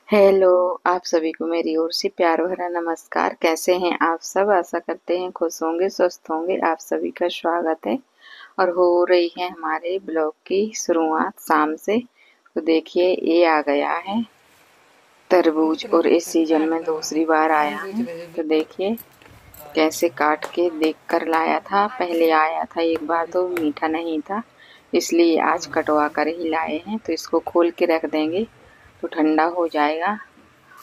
Hello. आप सभी को मेरी ओर से प्यार भरा नमस्कार। कैसे हैं आप सब? आशा करते हैं खुश होंगे, स्वस्थ होंगे। आप सभी का स्वागत है और हो रही है हमारे ब्लॉग की शुरुआत शाम से। तो देखिए ये आ गया है तरबूज और इस सीजन में दूसरी बार आया है। तो देखिए कैसे काट के देख कर लाया था। पहले आया था एक बार तो मीठा नहीं था, इसलिए आज कटवा कर ही लाए हैं। तो इसको खोल के रख देंगे तो ठंडा हो जाएगा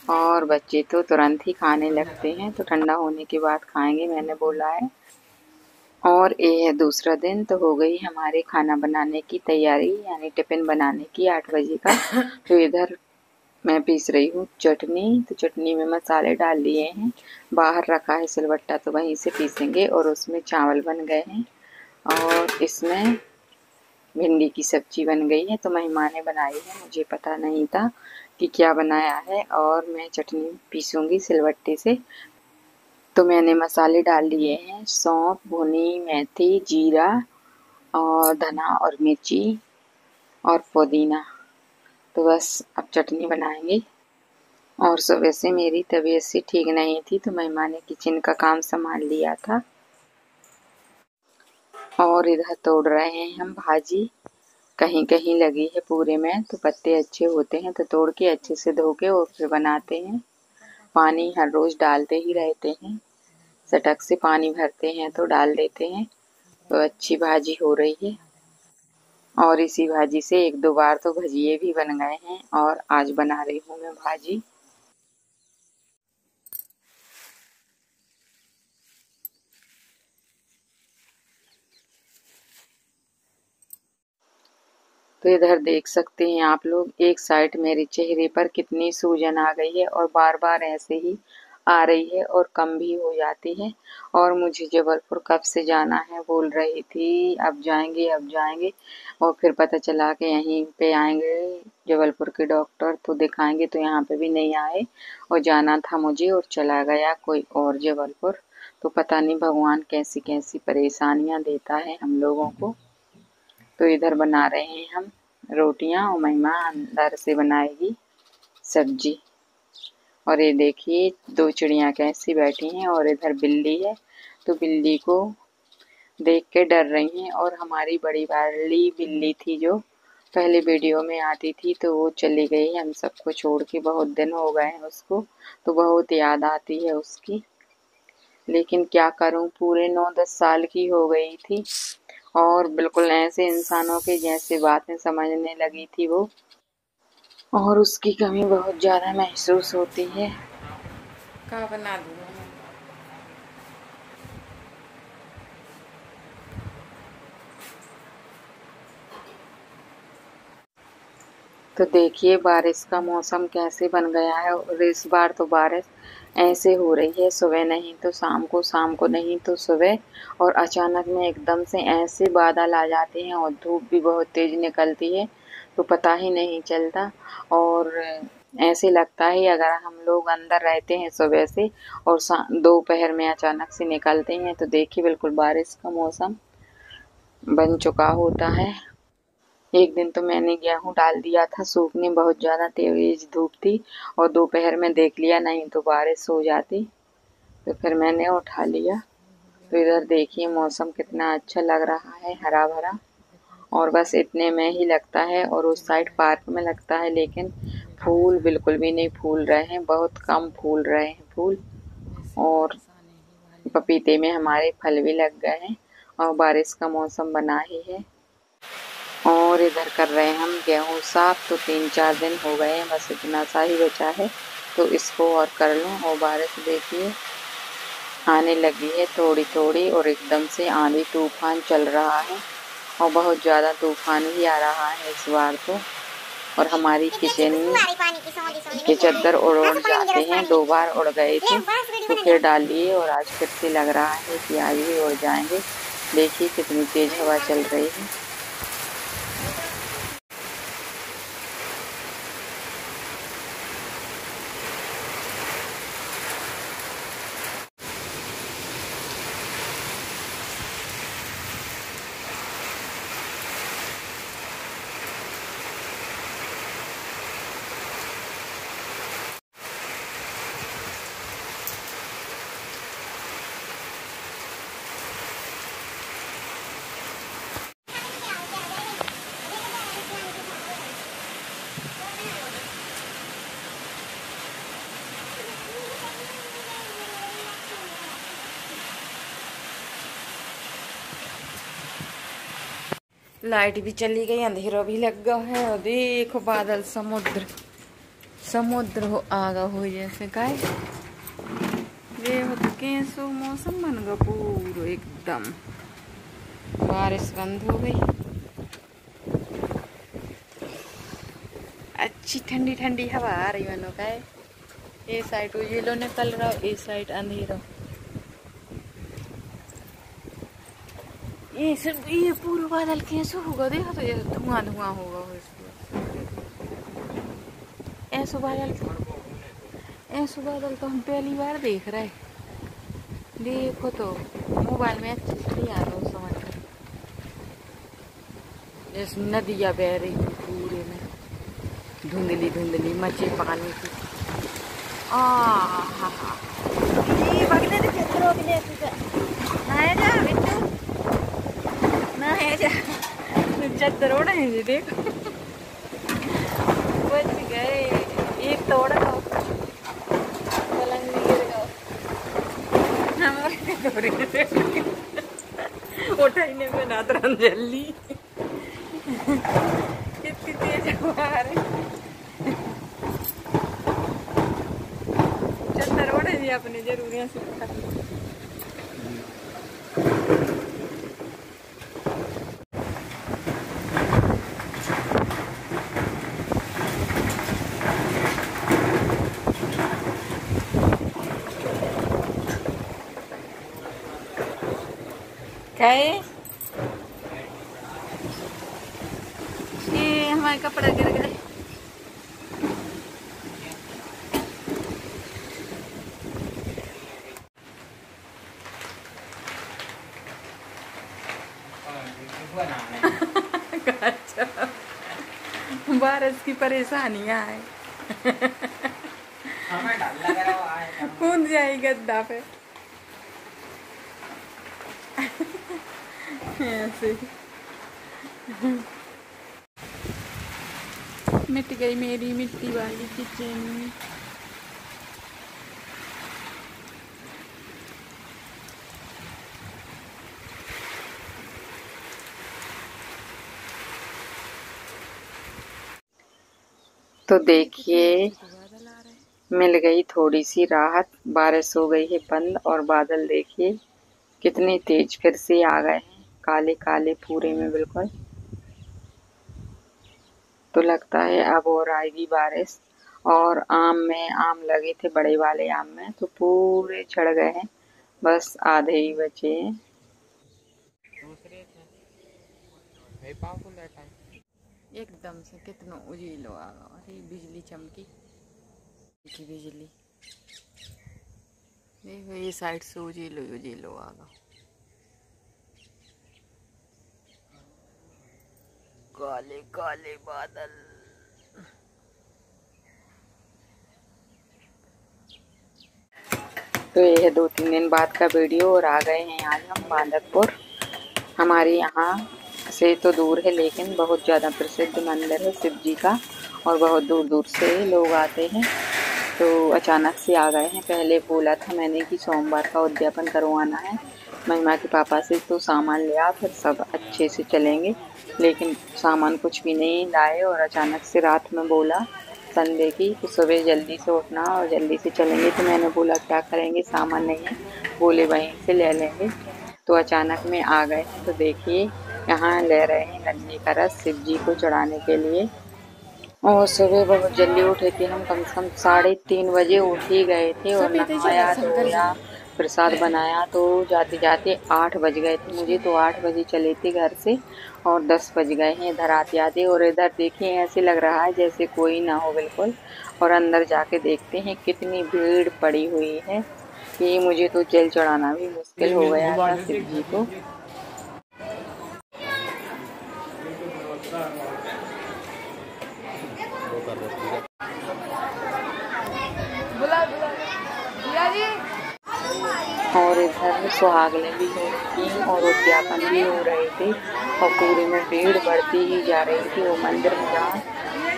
और बच्चे तो तुरंत ही खाने लगते हैं। तो ठंडा होने के बाद खाएंगे, मैंने बोला है। और ये है दूसरा दिन। तो हो गई हमारे खाना बनाने की तैयारी, यानी टिफिन बनाने की 8 बजे का। तो इधर मैं पीस रही हूँ चटनी। तो चटनी में मसाले डाल दिए हैं, बाहर रखा है सिलबट्टा तो वहीं से पीसेंगे। और उसमें चावल बन गए हैं और इसमें भिंडी की सब्जी बन गई है। तो मेहमान ने बनाई है, मुझे पता नहीं था कि क्या बनाया है। और मैं चटनी पीसूंगी सिलबट्टे से। तो मैंने मसाले डाल लिए हैं, सौंफ, भुनी मेथी, जीरा और धना और मिर्ची और पुदीना। तो बस अब चटनी बनाएंगे। और सुबह से मेरी तबीयत सी ठीक नहीं थी तो मेहमान ने किचन का काम संभाल लिया था। और इधर तोड़ रहे हैं हम भाजी। कहीं कहीं लगी है पूरे में, तो पत्ते अच्छे होते हैं तो तोड़ के अच्छे से धो के और फिर बनाते हैं। पानी हर रोज डालते ही रहते हैं, सटक से पानी भरते हैं तो डाल देते हैं। तो अच्छी भाजी हो रही है। और इसी भाजी से एक दो बार तो भजिए भी बन गए हैं और आज बना रही हूँ मैं भाजी। तो इधर देख सकते हैं आप लोग, एक साइड मेरे चेहरे पर कितनी सूजन आ गई है और बार बार ऐसे ही आ रही है और कम भी हो जाती है। और मुझे जबलपुर कब से जाना है बोल रही थी, अब जाएंगे अब जाएंगे। और फिर पता चला कि यहीं पे आएंगे जबलपुर के डॉक्टर तो दिखाएंगे, तो यहाँ पे भी नहीं आए। और जाना था मुझे और चला गया कोई और जबलपुर। तो पता नहीं भगवान कैसी कैसी परेशानियां देता है हम लोगों को। तो इधर बना रहे हैं हम रोटियां और महिमा अंदर से बनाएगी सब्जी। और ये देखिए दो चिड़िया कैसी बैठी हैं और इधर बिल्ली है। तो बिल्ली को देख के डर रही हैं। और हमारी बड़ी वाली बिल्ली थी जो पहले वीडियो में आती थी तो वो चली गई हम सबको छोड़ के, बहुत दिन हो गए हैं उसको। तो बहुत याद आती है उसकी, लेकिन क्या करूं, पूरे 9-10 साल की हो गई थी और बिल्कुल ऐसे इंसानों के जैसे बातें समझने लगी थी वो। और उसकी कमी बहुत ज्यादा महसूस होती है। का बना दूँ। तो देखिए बारिश का मौसम कैसे बन गया है। और इस बार तो बारिश ऐसे हो रही है, सुबह नहीं तो शाम को, शाम को नहीं तो सुबह। और अचानक में एकदम से ऐसे बादल आ जाते हैं और धूप भी बहुत तेज निकलती है तो पता ही नहीं चलता। और ऐसे लगता है अगर हम लोग अंदर रहते हैं सुबह से और दोपहर में अचानक से निकलते हैं तो देखिए बिल्कुल बारिश का मौसम बन चुका होता है। एक दिन तो मैंने गेहूं डाल दिया था सूखने, बहुत ज़्यादा तेज धूप थी और दोपहर में देख लिया नहीं तो बारिश हो जाती, तो फिर मैंने उठा लिया। तो इधर देखिए मौसम कितना अच्छा लग रहा है, हरा भरा। और बस इतने में ही लगता है। और उस साइड पार्क में लगता है, लेकिन फूल बिल्कुल भी नहीं फूल रहे हैं, बहुत कम फूल रहे हैं फूल। और पपीते में हमारे फल भी लग गए हैं और बारिश का मौसम बना ही है। और इधर कर रहे हैं हम गेहूँ साफ। तो 3-4 दिन हो गए हैं, बस इतना सा ही बचा है तो इसको और कर लूँ। और बारिश देखिए आने लगी है थोड़ी थोड़ी और एकदम से आंधी तूफान चल रहा है और बहुत ज़्यादा तूफान भी आ रहा है इस बार तो। और हमारी किचन के चद्दर उड़ उड़ जाते हैं, 2 बार उड़ गए थे तो फिर डाल लिए और आज फिर से लग रहा है कि आज भी उड़ जाएंगे। देखिए कितनी तेज हवा चल रही है। लाइट भी चली गई, अंधेरा भी लग गया है। और देखो बादल, समुद्र समुद्र हो आगा हो जैसे काय। देखो तो कैसो मौसम बन गया पूरा एकदम। बारिश बंद हो गई, अच्छी ठंडी ठंडी हवा आ रही मानो का है। ये साइड उजेलो निकल रहा, ये साइड अंधेरा। ये सिर्फ ये पूरा बादल कैसे होगा, देखो तो जैसे धुआं धुआं होगा ऐसा बादल। ऐसा बादल तो हम पहली बार देख रहे। देखो तो मोबाइल में अच्छे से नहीं आ रहा समझ कर, जैसे नदियाँ बह रही पूरे में, धुंधली धुंधली मचे पानी की। भगने दे चतरो के लिए नहाया जा बिट्टू, नहाया जा। चद्दर ओढ़े हैं जी, देखो बच गए। एक तो ओढ़ा पलंग में गिर गया, उठाने में नादरन जल्दी कितनी तेज हवा आ रही। चद्दर ओढ़े जी अपने जरूरियां से ये हमारे कपड़ा गिर गए। अच्छा, बारिश की परेशानियां है। कूद जाए गद्दा पे ऐसे। मिट गई मेरी मिट्टी वाली किचन। तो देखिए मिल गई थोड़ी सी राहत, बारिश हो गई है बंद और बादल देखिए कितने तेज फिर से आ गए हैं, काले काले पूरे में बिल्कुल। तो लगता है अब और आएगी बारिश। और आम में आम लगे थे, बड़े वाले आम में तो पूरे झड़ गए हैं, बस आधे ही बचे हैं। एकदम से कितना उजीलो आ गया। अरे बिजली चमकी की बिजली, देखो ये साइड से उजीलो उजीलो आ गया। काले काले बादल। तो ये है 2-3 दिन बाद का वीडियो और आ गए हैं आज हम बांदकपुर। हमारे यहाँ से तो दूर है लेकिन बहुत ज़्यादा प्रसिद्ध मंदिर है शिव जी का, और बहुत दूर दूर से लोग आते हैं। तो अचानक से आ गए हैं। पहले बोला था मैंने कि सोमवार का उद्यापन करवाना है महिमा के पापा से, तो सामान लिया फिर सब अच्छे से चलेंगे, लेकिन सामान कुछ भी नहीं लाए। और अचानक से रात में बोला संडे की कि सुबह जल्दी से उठना और जल्दी से चलेंगे। तो मैंने बोला क्या करेंगे, सामान नहीं है, बोले वहीं से ले लेंगे। तो अचानक में आ गए हैं। तो देखिए यहाँ ले रहे हैं गन्ने का रस शिव जी को चढ़ाने के लिए। और सुबह बहुत जल्दी उठे थे हम, कम से कम 3:30 बजे उठ ही गए थे। और नहाया धोया प्रसाद बनाया तो जाते जाते 8 बज गए थे मुझे। तो 8 बजे चले थे घर से और 10 बज गए हैं इधर आते आते। और इधर देखिए ऐसे लग रहा है जैसे कोई ना हो बिल्कुल। और अंदर जाके देखते हैं कितनी भीड़ पड़ी हुई है कि मुझे तो जल चढ़ाना भी मुश्किल हो गया था शिव जी को। और इधर सुहागने भी हो रही थी और उद्यापन भी हो रहे थे और पूरे में भीड़ बढ़ती ही जा रही थी। वो मंदिर में जहाँ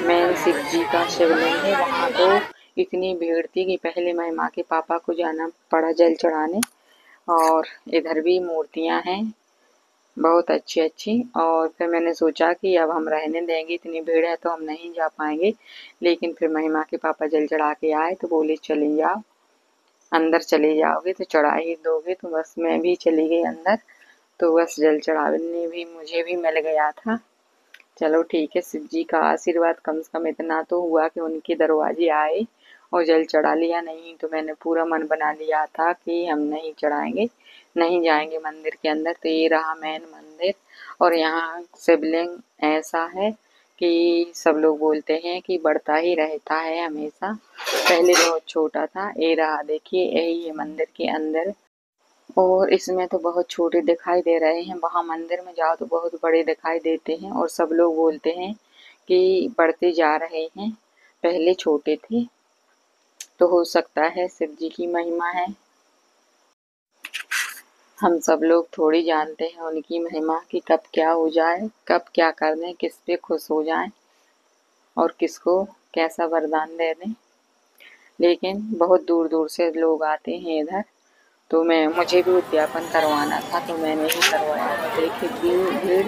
मेन शिव जी का शिवलिंग है वहाँ तो इतनी भीड़ थी कि पहले महिमा के पापा को जाना पड़ा जल चढ़ाने। और इधर भी मूर्तियाँ हैं बहुत अच्छी अच्छी। और फिर मैंने सोचा कि अब हम रहने देंगे, इतनी भीड़ है तो हम नहीं जा पाएंगे। लेकिन फिर महिमा के पापा जल चढ़ा के आए तो बोले चली जाओ, अंदर चले जाओगे तो चढ़ा ही दोगे। तो बस मैं भी चली गई अंदर। तो बस जल चढ़ाने भी मुझे भी मिल गया था। चलो ठीक है, शिव जी का आशीर्वाद कम से कम इतना तो हुआ कि उनके दरवाजे आए और जल चढ़ा लिया। नहीं तो मैंने पूरा मन बना लिया था कि हम नहीं चढ़ाएंगे, नहीं जाएंगे मंदिर के अंदर। तो ये रहा मेन मंदिर। और यहाँ शिवलिंग ऐसा है कि सब लोग बोलते हैं कि बढ़ता ही रहता है हमेशा। पहले बहुत छोटा था, ये रहा देखिए, यही है मंदिर के अंदर। और इसमें तो बहुत छोटे दिखाई दे रहे हैं, वहाँ मंदिर में जाओ तो बहुत बड़े दिखाई देते हैं। और सब लोग बोलते हैं कि बढ़ते जा रहे हैं, पहले छोटे थे। तो हो सकता है शिव जी की महिमा है। हम सब लोग थोड़ी जानते हैं उनकी महिमा कि कब क्या हो जाए, कब क्या कर दें, किस पे खुश हो जाएं और किसको कैसा वरदान दे दें। लेकिन बहुत दूर दूर से लोग आते हैं इधर। तो मुझे भी उद्यापन करवाना था तो मैंने ही करवाया। तो देखिए भीड़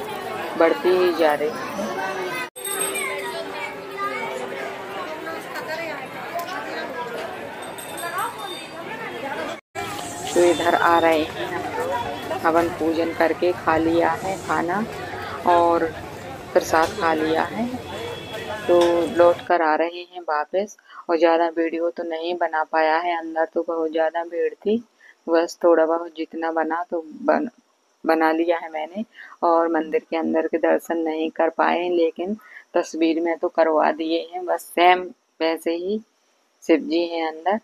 बढ़ती ही जा रही है। तो इधर आ रहे हैं हम लोग, हवन पूजन करके खा लिया है खाना और प्रसाद खा लिया है। तो लौट कर आ रहे हैं वापस। और ज़्यादा वीडियो तो नहीं बना पाया है, अंदर तो बहुत ज़्यादा भीड़ थी। बस थोड़ा बहुत जितना बना तो बना लिया है मैंने। और मंदिर के अंदर के दर्शन नहीं कर पाए, लेकिन तस्वीर में तो करवा दिए हैं। बस सेम वैसे ही शिव जी हैं अंदर।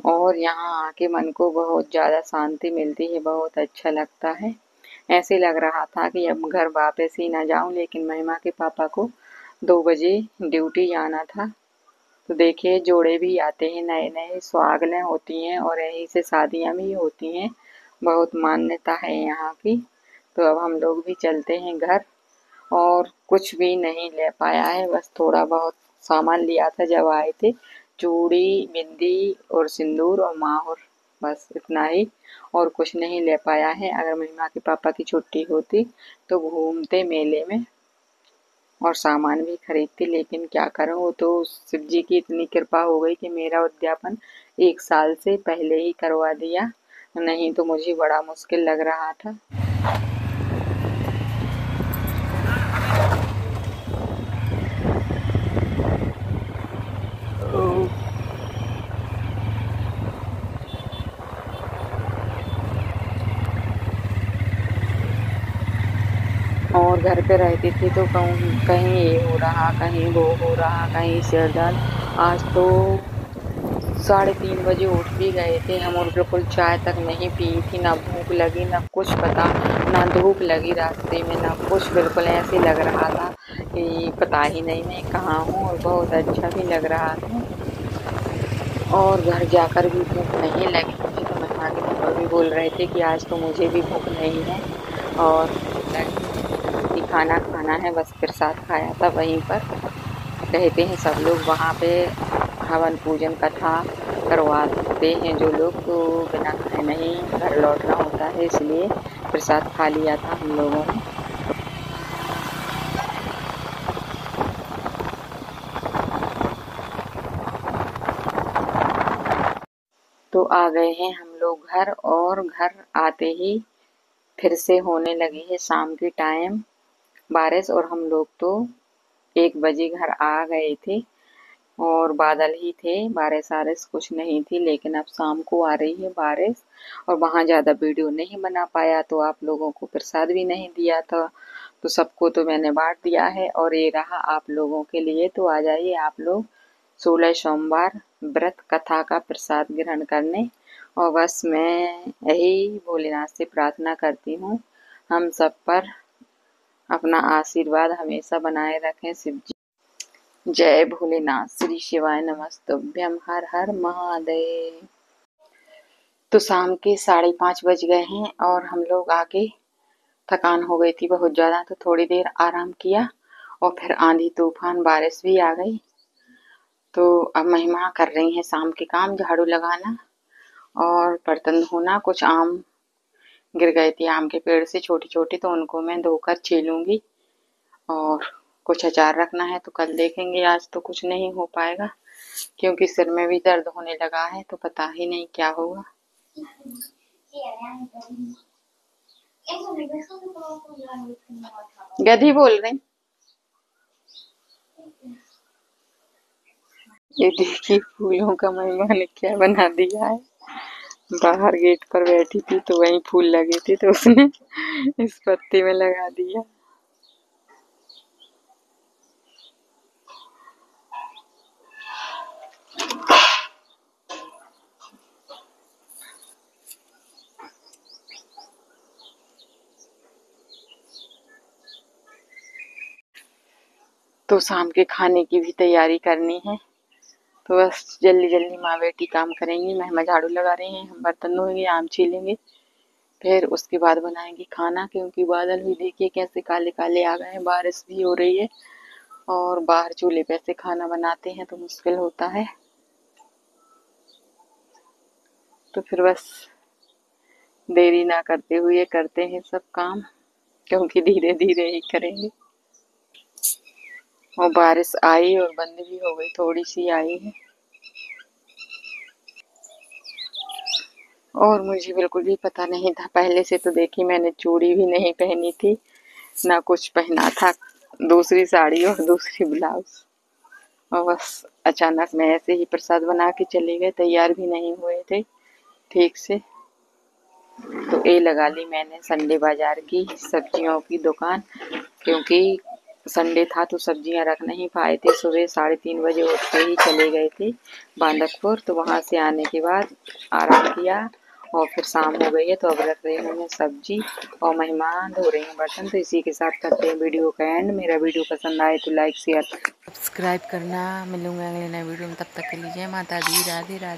और यहाँ आके मन को बहुत ज़्यादा शांति मिलती है, बहुत अच्छा लगता है। ऐसे लग रहा था कि अब घर वापस ही ना जाऊं, लेकिन महिमा के पापा को 2 बजे ड्यूटी जाना था। तो देखिए जोड़े भी आते हैं नए नए, सुहागनें होती हैं और यहीं से शादियां भी होती हैं। बहुत मान्यता है यहाँ की। तो अब हम लोग भी चलते हैं घर। और कुछ भी नहीं ले पाया है, बस थोड़ा बहुत सामान लिया था जब आए थे, चूड़ी बिंदी और सिंदूर और माहौर, बस इतना ही। और कुछ नहीं ले पाया है। अगर महिमा के पापा की छुट्टी होती तो घूमते मेले में और सामान भी खरीदती, लेकिन क्या करूं, वो तो शिव जी की इतनी कृपा हो गई कि मेरा उद्यापन 1 साल से पहले ही करवा दिया। नहीं तो मुझे बड़ा मुश्किल लग रहा था। और घर पे रहती थी तो कहीं ये हो रहा, कहीं वो हो रहा, कहीं सिर दर्द। आज तो 3:30 बजे उठ भी गए थे हम और बिल्कुल चाय तक नहीं पी थी। ना भूख लगी, ना कुछ पता, ना धूप लगी रास्ते में, ना कुछ। बिल्कुल ऐसे लग रहा था कि पता ही नहीं मैं कहाँ हूँ। और बहुत अच्छा भी लग रहा था। और घर जाकर भी भूख नहीं लगी मुझे। तो महिमा के पापा भी बोल रहे थे कि आज तो मुझे भी भूख नहीं है और भूख लगी कि खाना खाना है। बस प्रसाद खाया था वहीं पर। कहते हैं सब लोग वहाँ पे हवन पूजन कथा करवाते हैं जो लोग, तो बिना खाए नहीं घर लौटना होता है, इसलिए प्रसाद खा लिया था हम लोगों ने। तो आ गए हैं हम लोग घर। और घर आते ही फिर से होने लगी है शाम की टाइम बारिश। और हम लोग तो 1 बजे घर आ गए थे। और बादल ही थे, बारिश वारिश कुछ नहीं थी। लेकिन अब शाम को आ रही है बारिश। और वहाँ ज़्यादा वीडियो नहीं बना पाया, तो आप लोगों को प्रसाद भी नहीं दिया था। तो सबको तो मैंने बांट दिया है और ये रहा आप लोगों के लिए। तो आ जाइए आप लोग 16 सोमवार व्रत कथा का प्रसाद ग्रहण करने। और बस मैं यही भोलेनाथ से प्रार्थना करती हूँ हम सब पर अपना आशीर्वाद हमेशा बनाए रखें। शिव जी जय भोलेनाथ, श्री शिवाय नमस्तुभ्यम, हर हर महादेव। तो शाम के 5:30 बज गए हैं और हम लोग आके, थकान हो गई थी बहुत ज्यादा तो थोड़ी देर आराम किया। और फिर आंधी तूफान बारिश भी आ गई। तो अब महिमा कर रही हैं शाम के काम, झाड़ू लगाना और बर्तन धोना, कुछ आम गिर गए थे आम के पेड़ से छोटी छोटी, तो उनको मैं धोकर छीलूंगी। और कुछ अचार रखना है तो कल देखेंगे, आज तो कुछ नहीं हो पाएगा क्योंकि सिर में भी दर्द होने लगा है, तो पता ही नहीं क्या होगा। गधी बोल रही। ये देखिए फूलों का महिमा ने क्या बना दिया है। बाहर गेट पर बैठी थी तो वहीं फूल लगे थे, तो उसने इस पत्ते में लगा दिया। तो शाम के खाने की भी तैयारी करनी है, तो बस जल्दी जल्दी माँ बेटी काम करेंगी। महिमा झाड़ू लगा रही हैं, हम बर्तन धोएंगे, आम छीलेंगे, फिर उसके बाद बनाएंगे खाना। क्योंकि बादल भी देखिए कैसे काले काले आ गए हैं, बारिश भी हो रही है और बाहर चूल्हे पे से खाना बनाते हैं तो मुश्किल होता है। तो फिर बस देरी ना करते हुए करते हैं सब काम, क्योंकि धीरे धीरे ही करेंगे। और बारिश आई और बंद भी हो गई, थोड़ी सी आई है। और मुझे बिल्कुल भी पता नहीं था पहले से, तो देखी मैंने चूड़ी भी नहीं पहनी थी, ना कुछ पहना था, दूसरी साड़ी और दूसरी ब्लाउज। और बस अचानक मैं ऐसे ही प्रसाद बना के चले गए, तैयार भी नहीं हुए थे ठीक से। तो ये लगा ली मैंने संडे बाजार की सब्जियों की दुकान, क्योंकि संडे था तो सब्जियां रख नहीं पाए थे। सुबह 3:30 बजे उठ के ही चले गए थे बांदकपुर, तो वहां से आने के बाद आराम किया और फिर शाम हो गई है, तो अब रख रही हूँ मैं सब्जी और मेहमान धो रही हूँ बर्तन। तो इसी के साथ करते हैं वीडियो का एंड। मेरा वीडियो पसंद आए तो लाइक शेयर सब्सक्राइब करना। मिलूंगा अगले नए वीडियो में, तब तक के लिए जय माता दी, राधे राधे।